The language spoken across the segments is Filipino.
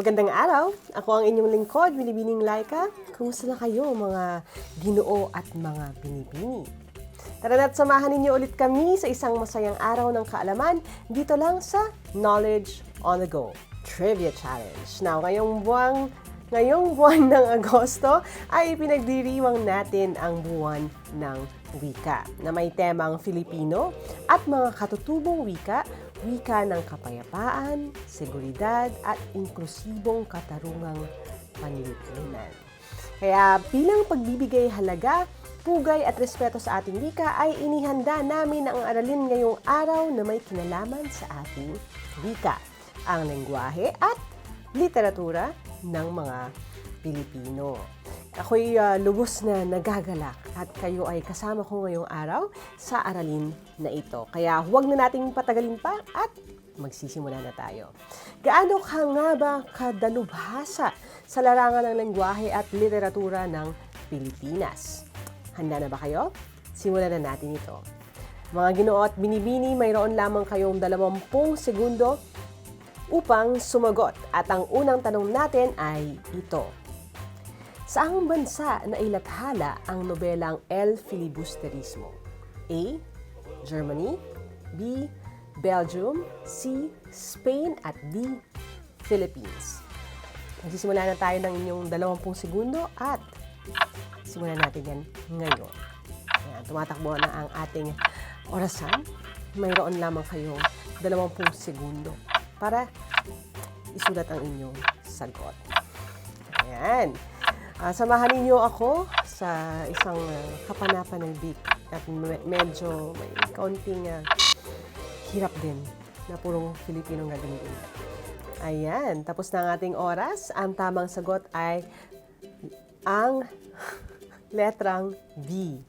Magandang araw! Ako ang inyong lingkod, Binibining Laika. Kumusta na kayo mga Ginoo at mga binibini? Tara na't samahan ninyo ulit kami sa isang masayang araw ng kaalaman dito lang sa Knowledge on the Go Trivia Challenge. Now, ngayong buwan ng Agosto ay pinagdiriwang natin ang buwan ng wika na may temang Filipino at mga katutubong wika ng kapayapaan, seguridad at inklusibong katarungang panlipunan. Kaya bilang pagbibigay halaga, pugay at respeto sa ating wika ay inihanda namin ang aralin ngayong araw na may kinalaman sa ating wika, ang lengguwahe at literatura ng mga Pilipino. Ako'y lubos na nagagalak at kayo ay kasama ko ngayong araw sa aralin na ito. Kaya huwag na nating patagalin pa at magsisimula na tayo. Gaano ka nga ba kadalubhasa sa larangan ng lengguwahe at literatura ng Pilipinas? Handa na ba kayo? Simulan na natin ito. Mga Ginoo at Binibini, mayroon lamang kayong 20 segundo upang sumagot. At ang unang tanong natin ay ito. Saang bansa na ilathala ang nobelang El Filibusterismo? A. Germany, B. Belgium, C. Spain, at D. Philippines. Magsisimula na tayo ng inyong 20 segundo at simulan natin yan ngayon. Ayan, tumatakbo na ang ating orasan. Mayroon lamang kayong 20 segundo para isulat ang inyong sagot. Ayan. Samahan ninyo ako sa isang kapanapanabik at medyo may kaunting hirap din na purong Filipinong gagawin. Ayan, tapos na ang ating oras. Ang tamang sagot ay ang letrang B,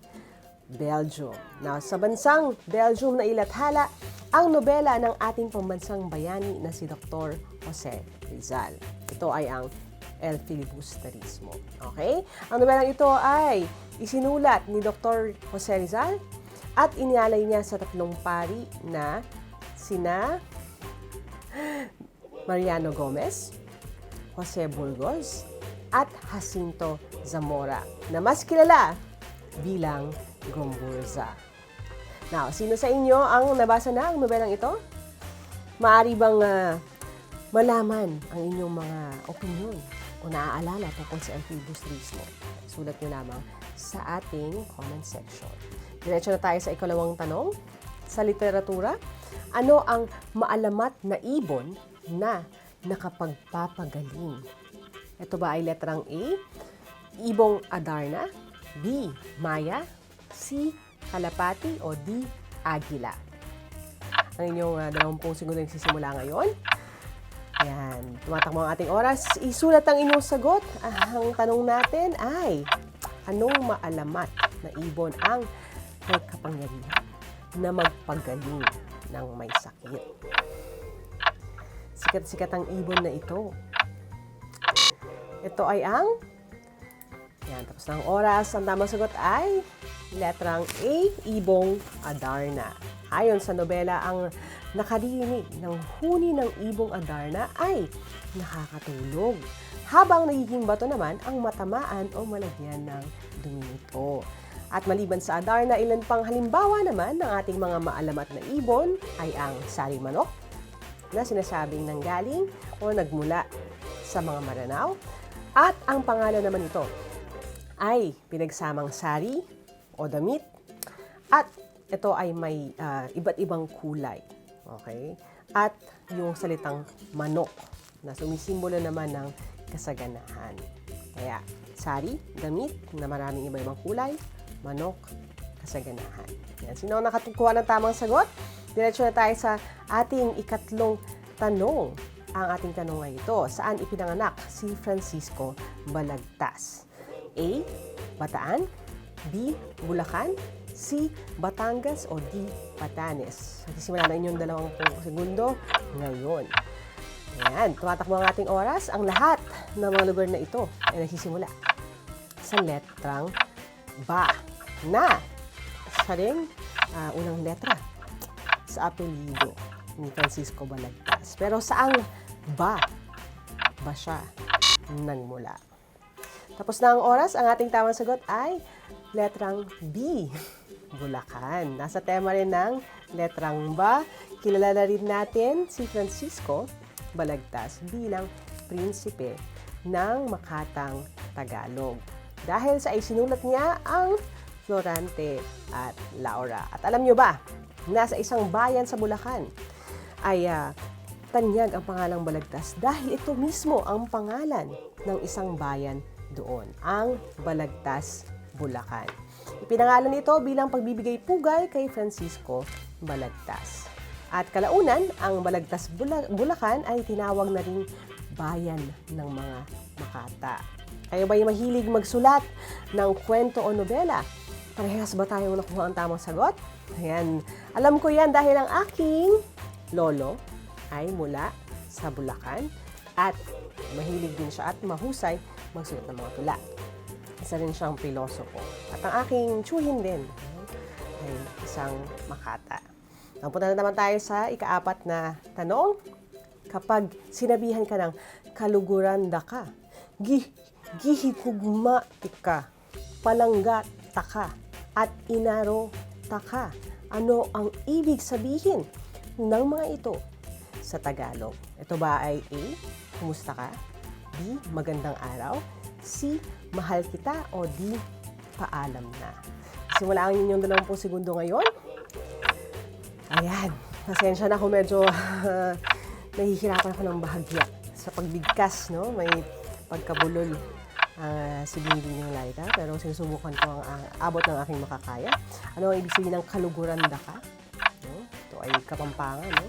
Belgium. Now, sa bansang Belgium na ilathala ang nobela ng ating pambansang bayani na si Dr. Jose Rizal. Ito ay ang El Filibusterismo. Okay? Ang nobelang ito ay isinulat ni Dr. Jose Rizal at inialay niya sa 3 pari na sina Mariano Gomez, Jose Burgos, at Jacinto Zamora, na mas kilala bilang Gomburza. Now, sino sa inyo ang nabasa na ang nobelang ito? Maaari bang malaman ang inyong mga opinyon o naaalala tungkol sa El Filibusterismo? Sulat nyo lamang sa ating comment section. Diretso na tayo sa ikalawang tanong. Sa literatura, ano ang maalamat na ibon na nakapagpapagaling? Ito ba ay letrang A, Ibong Adarna, B, Maya, C, Kalapati, o D, Agila? Ang inyong 20 segundo nagsisimula ngayon. Ayan, tumatakbo ang ating oras. Isulat ang inyong sagot. Ang tanong natin ay, anong maalamat na ibon ang may kapangyarihan na magpagaling ng may sakit? Sikat-sikat ang ibon na ito. Ito ay ang... Ayan, tapos na ang oras. Ang tamang sagot ay letrang A, Ibong Adarna. Ayon sa nobela, ang nakarinig ng huni ng ibong Adarna ay nakakatulog, habang nagiging bato naman ang matamaan o malagyan ng dumi nito. At maliban sa Adarna, ilan pang halimbawa naman ng ating mga maalamat na ibon ay ang sari-manok na sinasabing nanggaling o nagmula sa mga Maranao. At ang pangalan naman nito ay pinagsamang sari o damit, at ito ay may iba't ibang kulay. Okay? At yung salitang manok na sumisimbolo naman ng kasaganahan. Kaya, sari, damit na maraming iba-ibang kulay, manok, kasaganahan. Yan. Sino ang nakatukuha ng tamang sagot? Diretso na tayo sa ating ikatlong tanong. Ang ating tanong ay ito, saan ipinanganak si Francisco Balagtas? A, Bataan, B, Bulacan, C, Batangas, o D, Batanes? Nagsisimula na inyong 20 segundo ngayon. Ayan, tumatakbo ang ating oras. Ang lahat ng mga lugar na ito ay nagsisimula sa letrang Ba na siya rin unang letra sa apelyido ni Francisco Balagtas. Pero saang ba ba siya nagmula? Tapos na ang oras, ang ating tamang sagot ay letrang B, Bulacan. Nasa tema rin ng letrang ba, kilala na rin natin si Francisco Balagtas bilang prinsipe ng Makatang, Tagalog. Dahil sa isinulat niya ang Florante at Laura. At alam nyo ba, nasa isang bayan sa Bulacan ay tanyag ang pangalang Balagtas dahil ito mismo ang pangalan ng isang bayan doon, ang Balagtas, Bulacan. Ipinangalan ito bilang pagbibigay pugay kay Francisco Balagtas. At kalaunan, ang Balagtas, Bulacan ay tinawag na ring bayan ng mga Makata. Kayo ba'y mahilig magsulat ng kwento o nobela? Parehas ba tayong nakuha ang tamang sagot? Ayan, alam ko yan dahil ang aking lolo ay mula sa Bulacan at mahilig din siya at mahusay magsulat ng mga tula. Isa rin siyang pilosopo. At ang aking tsuhin din ay isang Makata. Punta na naman tayo sa ika-4 na tanong. Kapag sinabihan ka ng kaluguranda ka, gihigugma ika, palangga taka, at inaro taka. Ano ang ibig sabihin ng mga ito sa Tagalog? Ito ba ay A, kumusta ka? B, magandang araw? C, mahal kita? O D, paalam na? Simulaan ninyong 20 segundo ngayon. Ayan, pasensya na kung medyo nahihirapan ako ng bahagya sa pagbigkas, no? May pagkabulol si Binibining Laika, pero sinusubukan ko ang abot ng aking makakaya. Ano ang ibig sabihin ng kaluguranda ka? No? Ito ay Kapampangan, no?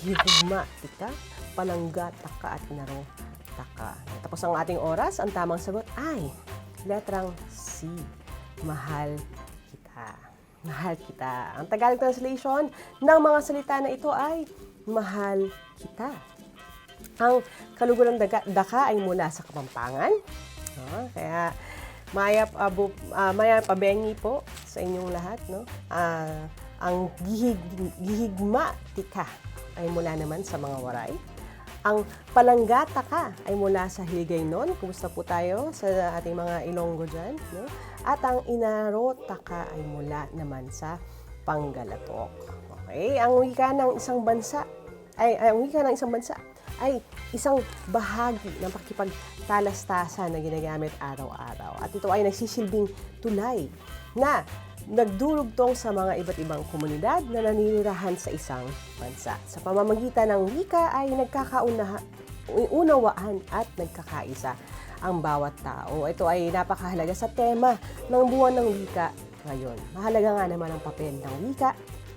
Gihigugma tika, palangga taka, at inaro taka. Tapos ang ating oras, ang tamang sagot ay letrang C, mahal kita. Mahal kita. Ang Tagalog translation ng mga salita na ito ay mahal kita. Ang kalugurang daka ay mula sa Kapampangan. Kaya maya pabengi po sa inyong lahat. No? Ang gihigma tika ay mula naman sa mga waray. Ang palanggata ka ay mula sa Hiligaynon. Kumusta po tayo sa ating mga Ilonggo dyan? No? At ang inarota ka ay mula naman sa Panggalatok. Okay? Ang wika ng isang bansa ay isang bahagi ng pakikipagtalastasan na ginagamit araw-araw. At ito ay nagsisilbing tulay na nagdurugtong sa mga iba't ibang komunidad na naninirahan sa isang bansa. Sa pamamagitan ng wika ay nagkakaunawaan at nagkakaisa ang bawat tao. Ito ay napakahalaga sa tema ng buwan ng wika ngayon. Mahalaga nga naman ang papel ng wika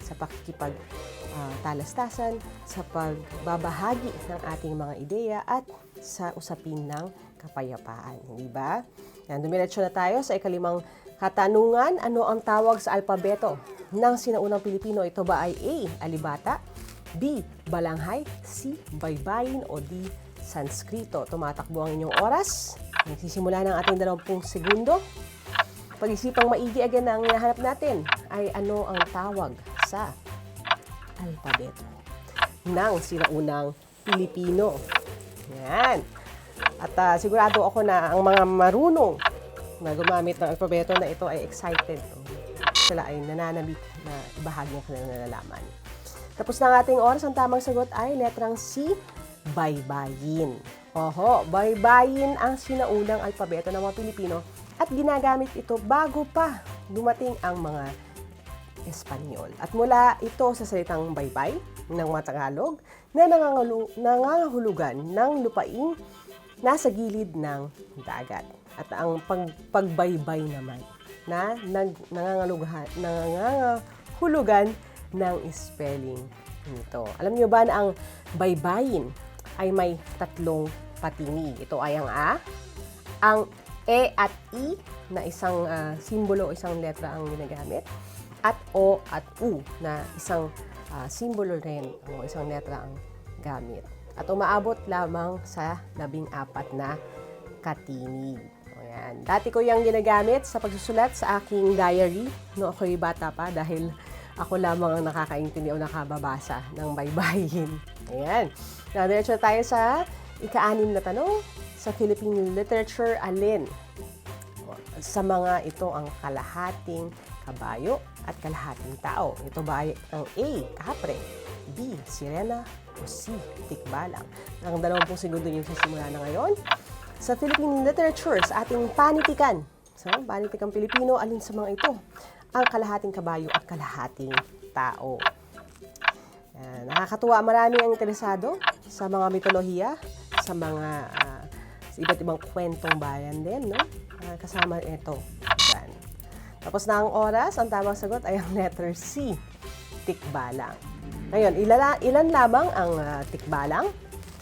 sa pakikipagtalastasan, sa pagbabahagi ng ating mga ideya at sa usapin ng kapayapaan. Hindi ba? Yan, dumiretso na tayo sa ika-5 katanungan. Ano ang tawag sa alpabeto ng sinaunang Pilipino? Ito ba ay A, alibata, B, balanghay, C, baybayin, o D, Sanskrito? Tumatakbo ang inyong oras. Nagsisimula ng ating 20 segundo. Pag-isipang maigi agad na ang hinahanap natin ay ano ang tawag sa alpabeto ng sinaunang Pilipino. Yan. At sigurado ako na ang mga marunong na gumamit ng alpabeto na ito ay excited. Sila ay nananabik na ibahagi ang kanilang nalalaman. Tapos na ang ating oras, ang tamang sagot ay letrang C, baybayin. Oho, baybayin ang sinaunang alpabeto ng mga Pilipino at ginagamit ito bago pa dumating ang mga Espanyol. At mula ito sa salitang baybay ng mga Tagalog na nangangahulugan ng lupaing nasa gilid ng dagat. At ang pagbaybay naman na nangangahulugan ng spelling nito. Alam niyo ba na ang baybayin ay may 3 patinig? Ito ay ang A, ang E at I na isang simbolo, isang letra ang ginagamit, at O at U na isang simbolo rin o isang letra ang gamit. At umaabot lamang sa 14 na katinig. Ayan. Dati ko yung ginagamit sa pagsusulat sa aking diary no ako'y bata pa dahil ako lamang ang nakakaintindi o nakababasa ng baybayin. Ayan. Diretso tayo sa Ika-6 na tanong, sa Philippine literature, alin sa mga ito ang kalahating kabayo at kalahating tao? Ito ba ay ang A, kapre, B, sirena, o C, tikbalang? Ang 20 segundo yung sisimula na ngayon. Sa Philippine literature, sa ating panitikan, panitikang Pilipino, alin sa mga ito ang kalahating kabayo at kalahating tao? Nakakatuwa, marami ang interesado sa mga mitolohiya, sa mga sa iba't ibang kwentong bayan din, no? Kasama ito. Yan. Tapos na ang oras, ang tamang sagot ay ang letter C, tikbalang. Ngayon, ilan lamang ang tikbalang,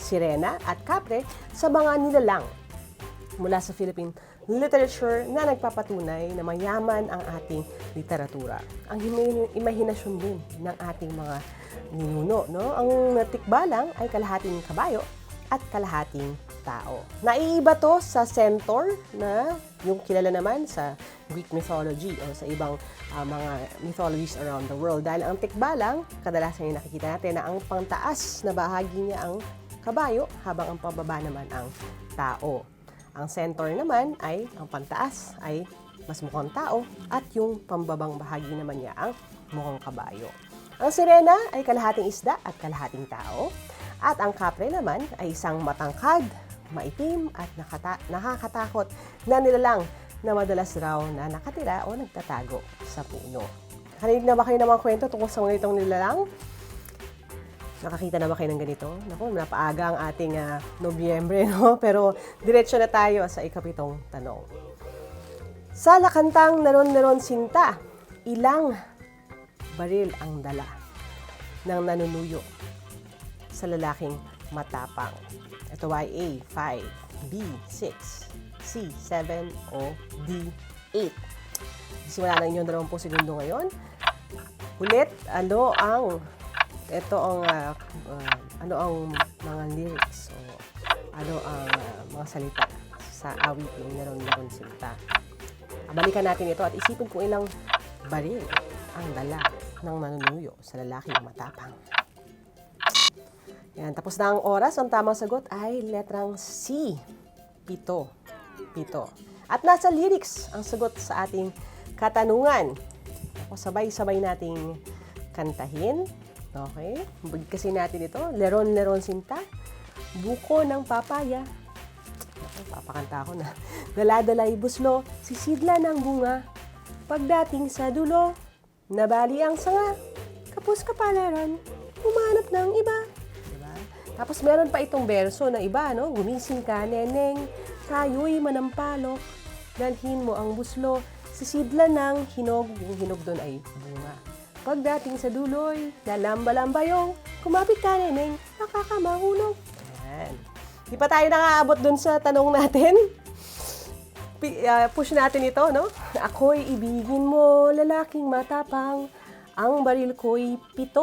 sirena at kapre sa mga nilalang mula sa Philippine literature na nagpapatunay na mayaman ang ating literatura. Ang imahinasyon din ng ating mga ninuno, no? Ang tikbalang ay kalahating kabayo at kalahating tao. Naiiba to sa centaur na yung kilala naman sa Greek mythology o sa ibang mga mythologies around the world. Dahil ang tikbalang, kadalasan yung nakikita natin na ang pangtaas na bahagi niya ang kabayo habang ang pababa naman ang tao. Ang centaur naman ay, ang pantaas ay mas mukhang tao at yung pambabang bahagi naman niya ang mukhang kabayo. Ang sirena ay kalahating isda at kalahating tao. At ang kapre naman ay isang matangkad, maitim at nakakatakot na nilalang na madalas raw na nakatira o nagtatago sa puno. Nakarinig na ba kayo ng mga kwento tungkol sa mga itong nilalang? Nakakita na ba kayo ng ganito? Naku, napaaga ang ating Nobyembre, no? Pero diretso na tayo sa ikapitong tanong. Sa lakantang Naron-Naron Sinta, ilang baril ang dala ng nanunuyo sa lalaking matapang? Ito ay A, 5, B, 6, C, 7, o D, 8. Simula na inyong 20 segundo ngayon. Ulit, ano ang mga lyrics o ano ang mga salita sa awit ng Naron-Naron Sinta? Balikan natin ito at isipin kung ilang baril ang dala ng nanunuyo sa lalaking matapang. Yan, tapos na ang oras. Ang tamang sagot ay letrang C, 7. At nasa lyrics ang sagot sa ating katanungan. Sabay-sabay nating kantahin. Okay? Bigkasin natin ito. Leron-Leron Sinta, buko ng papaya. Papakanta ko na. Daladalay buslo, sisidla ng bunga. Pagdating sa dulo, nabali ang sanga. Kapos kapalaran, humanap ng iba. Diba? Tapos meron pa itong berso na iba, no? Gumising ka, neneng, tayo'y manampalok. Dalhin mo ang buslo, sisidla ng hinog. Yung hinog doon ay bunga. Pagdating sa duloy, lalamba-lambayong, kumapit ka, neneng, nakakamahulog. Ayan. Di pa tayo nakaabot dun sa tanong natin. Push natin ito, no? Ako'y ibigin mo, lalaking matapang, ang baril ko'y 7,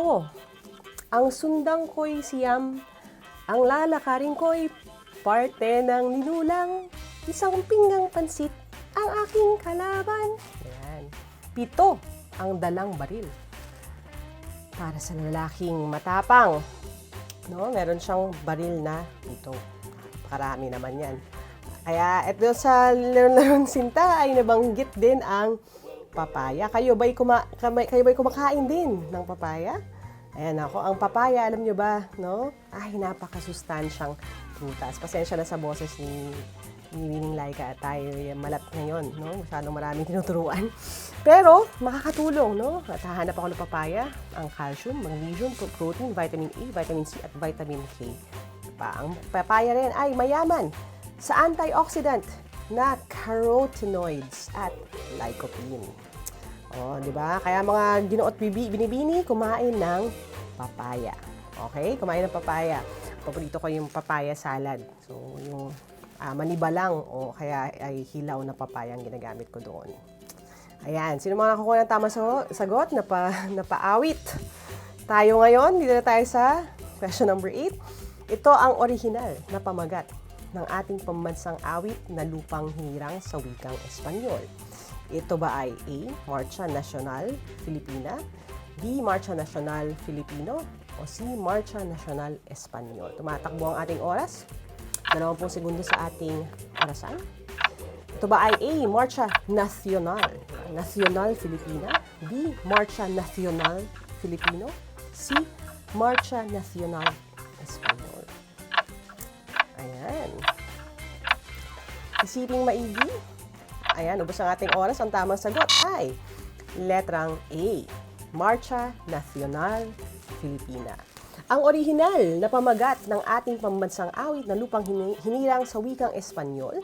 ang sundang ko'y 9, ang lalakarin ko'y parte ng ninulang, isang pinggang pansit, ang aking kalaban. Ayan. 7 ang dalang baril para sa lalaking matapang. No, meron siyang baril na 7. Karami naman yan. Kaya ito sa Leron-Leron Sinta ay nabanggit din ang papaya. Kayo ba'y kumakain din ng papaya? Ayan ako, ang papaya, alam nyo ba, no? Ay, napakasustansyang prutas. Pasensya na sa boses ni Winning Laika at tayo malat ngayon, no? Masyadong maraming tinuturuan. Pero, makakatulong, no? At hahanap ako ng papaya, ang calcium, magnesium, protein, vitamin A, vitamin C, at vitamin K. Ang papaya rin ay mayaman sa antioxidant na carotenoids at lycopene. O, di ba? Kaya mga ginuot binibini, kumain ng papaya. Okay? Kumain ng papaya. Paborito ko yung papaya salad. So, yung maniba lang o kaya ay hilaw na papaya ang ginagamit ko doon. Ayan. Sino mga nakakuha ng tamang sagot? Napaawit. Tayo ngayon, dito na tayo sa question number 8. Ito ang orihinal na pamagat ng ating pambansang awit na Lupang Hinirang sa wikang Espanyol. Ito ba ay A, Marcha Nacional Filipina, B, Marcha Nacional Filipino, o C, Marcha Nacional Espanyol? Tumatakbo ang ating oras. 20 segundo sa ating orasan. Ito ba ay A, Marcha Nacional, Nacional Filipina, B, Marcha Nacional Filipino, C, Marcha Nacional Espanyol. Ayan. Isiping maigi. Ayan, ubos ang ating oras. Ang tamang sagot ay letrang A, Marcha Nacional Filipina. Ang orihinal na pamagat ng ating pambansang awit na lupang hinirang sa wikang Espanyol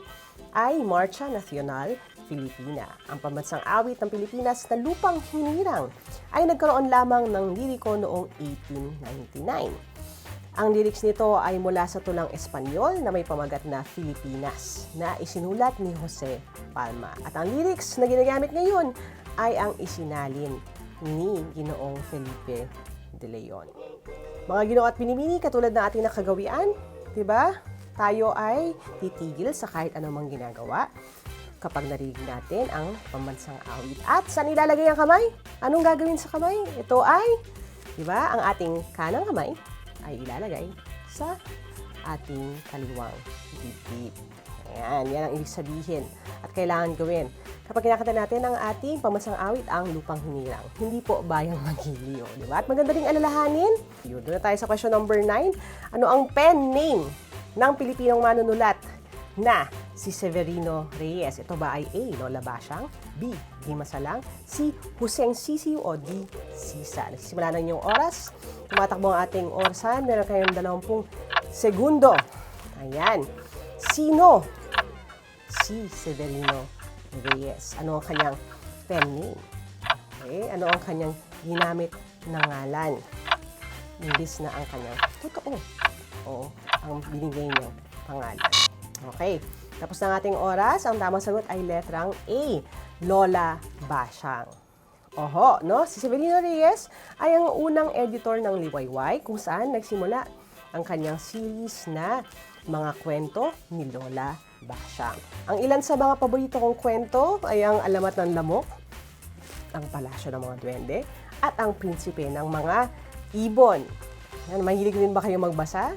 ay Marcha Nacional Filipina. Ang pambansang awit ng Pilipinas na lupang hinirang ay nagkaroon lamang ng liriko noong 1899. Ang lyrics nito ay mula sa tulang Espanyol na may pamagat na Filipinas na isinulat ni Jose Palma. At ang lyrics na ginagamit ngayon ay ang isinalin ni Ginoong Felipe de Leon. Mga Ginoo at Binibini, katulad ng ating nakagawian, di ba? Tayo ay titigil sa kahit anumang ginagawa kapag narinig natin ang pambansang awit. At saan ilalagay ang kamay? Anong gagawin sa kamay? Ito ay, di ba, ang ating kanang kamay ay ilalagay sa ating kaliwang dibdib. Ayan, yan ang ibig sabihin at kailangan gawin kapag kinakanta natin ang ating pambansang awit, ang lupang hinirang. Hindi po bayang magiliw, di ba? At maganda ring alalahanin. Yun, doon na tayo sa question number 9. Ano ang pen name ng Pilipinong manunulat na si Severino Reyes? Ito ba ay A, Lola Basyang, B, Dimas Salang, C, Huseng Sisiw, o D, Sisa? Nagsisimula na inyong oras. Tumatakbo ang ating orasan. Meron kayong 20 segundo. Ayan. Sino si Severino Reyes? Ano ang kanyang pen name? Okay. Ano ang kanyang ginamit na ngalan? Imbis na ang kanyang totoo o ang binigay niyang pangalan. Okay. Tapos na ang ating oras. Ang tamang sagot ay letrang A, Lola Basyang. Oho, no? Si Severino Reyes ay ang unang editor ng Liwayway kung saan nagsimula ang kanyang series na mga kwento ni Lola Basyang. Ang ilan sa mga paborito kong kwento ay ang Alamat ng Lamok, ang Palasyo ng mga Duwende, at ang Prinsipe ng mga Ibon. Yan, mahilig din ba kayo magbasa?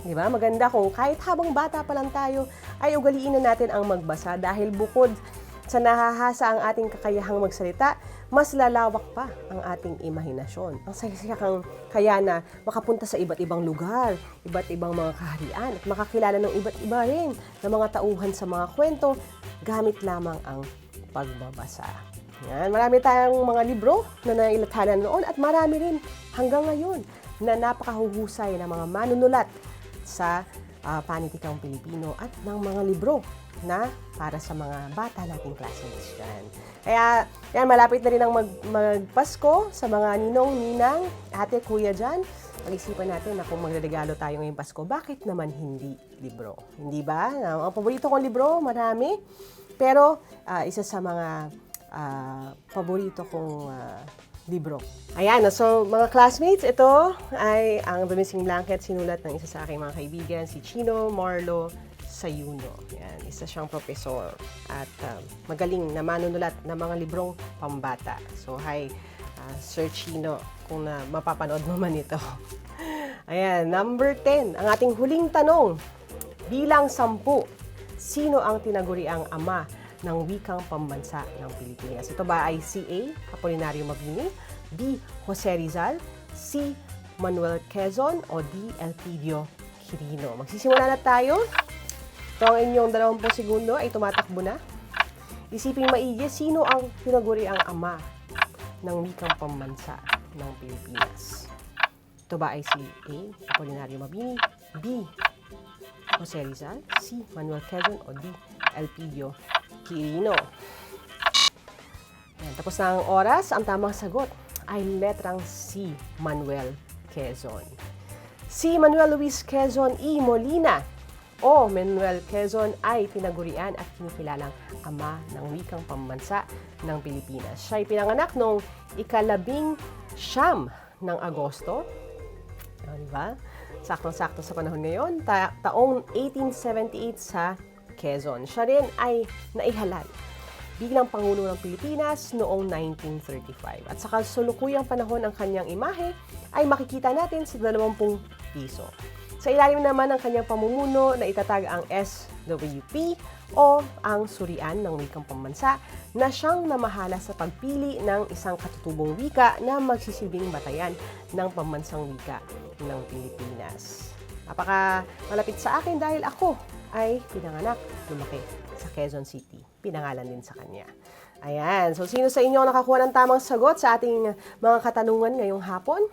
Di ba? Maganda kung kahit habang bata pa lang tayo ay ugaliin na natin ang magbasa dahil bukod sa nahahasa ang ating kakayahang magsalita, mas lalawak pa ang ating imahinasyon. Ang saya-saya kang kaya na makapunta sa iba't ibang lugar, iba't ibang mga kaharian, at makakilala ng iba't iba rin na mga tauhan sa mga kwento gamit lamang ang pagbabasa. Yan, marami tayong mga libro na nailathala noon at marami rin hanggang ngayon na napakahuhusay na mga manunulat sa panitikang Pilipino at ng mga libro na para sa mga bata nating classmates dyan. Kaya, yan, malapit na rin ang magpasko sa mga ninong, ninang, ate, kuya dyan. Pag-isipan natin na kung magregalo tayo ngayong Pasko, bakit naman hindi libro? Hindi ba? Ang paborito kong libro, marami. Pero, isa sa mga paborito kong libro. Ayan, so mga classmates, ito ay ang The Missing Blanket, sinulat ng isa sa aking mga kaibigan, si Chino Marlo Sayuno. Yan, isa siyang profesor at magaling na manunulat ng mga librong pambata. So, hi, Sir Chino, kung mapapanood mo man ito. Ayan, number 10, ang ating huling tanong. Bilang 10, sino ang tinaguriang ama ng wikang pambansa ng Pilipinas? Ito ba ay C. A. Apolinario Mabini, B. Jose Rizal, C. Manuel Quezon, o D. Elpidio Quirino? Magsisimula na tayo. Ito ang inyong 20 segundo ay tumatakbo na. Isiping maigi, sino ang tinaguriang ama ng wikang pambansa ng Pilipinas? Ito ba ay C. A. Apolinario Mabini, B. Jose Rizal, C. Manuel Quezon, o D. Elpidio Quirino? Yan, tapos na ang oras. Ang tamang sagot ay letrang C. Manuel Quezon. Si Manuel Luis Quezon E. Molina o Manuel Quezon ay tinagurian at kinikilalang ama ng wikang pambansa ng Pilipinas. Siya ay pinanganak noong ika-19 ng Agosto. Diba? Saktong-sakto sa panahon ngayon, taong 1878 sa Quezon. Siya rin ay naihalal bilang Pangulo ng Pilipinas noong 1935. At sa kasulukuyang panahon ang kanyang imahe ay makikita natin sa 20 piso. Sa ilalim naman ng kanyang pamumuno na itatag ang SWP o ang Surian ng Wikang Pambansa na siyang namahala sa pagpili ng isang katutubong wika na magsisilbing batayan ng pambansang wika ng Pilipinas. Napaka malapit sa akin dahil ako ay pinanganak, lumaki sa Quezon City. Pinangalan din sa kanya. Ayan, so sino sa inyo nakakuha ng tamang sagot sa ating mga katanungan ngayong hapon?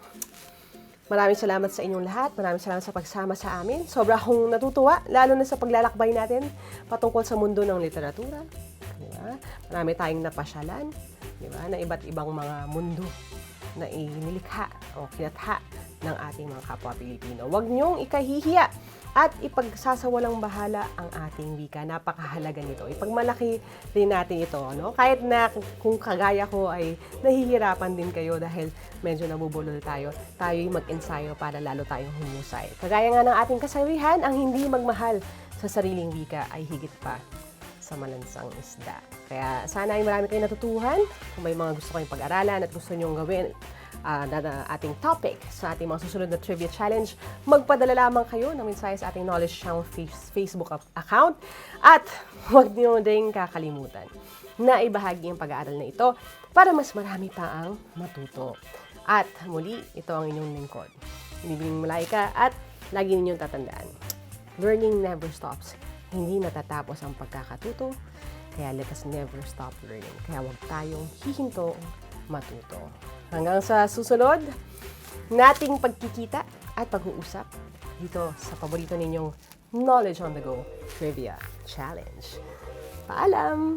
Maraming salamat sa inyong lahat. Maraming salamat sa pagsama sa amin. Sobra akong natutuwa, lalo na sa paglalakbay natin patungkol sa mundo ng literatura. Diba? Marami tayong napasyalan, diba? Na iba't ibang mga mundo na inilikha o kinatha ng ating mga kapwa Pilipino. Huwag niyong ikahihiya at ipagsasawalang bahala ang ating wika. Napakahalaga nito. Ipagmalaki rin natin ito. No? Kahit na kung kagaya ko ay nahihirapan din kayo dahil medyo nabubulol tayo, tayo'y mag-ensayo para lalo tayong humusay. Kagaya nga ng ating kasawihan, ang hindi magmahal sa sariling wika ay higit pa sa malansang isda. Kaya sana ay marami kayong natutuhan. Kung may mga gusto kayong pag-aralan at gusto nyong gawin na ating topic sa ating mga susunod na Trivia Challenge, magpadala lamang kayo ng mensahe sa ating Knowledge Channel Facebook account at huwag niyo din kakalimutan na ibahagi ang pag-aaral na ito para mas marami pa ang matuto. At muli, ito ang inyong lingkod, Binibining Malaika, at lagi ninyong tatandaan, learning never stops. Hindi natatapos ang pagkakatuto, kaya let us never stop learning. Kaya huwag tayong hihinto matuto. Hanggang sa susunod nating pagkikita at pag-uusap dito sa paborito ninyong Knowledge on the Go Trivia Challenge. Paalam!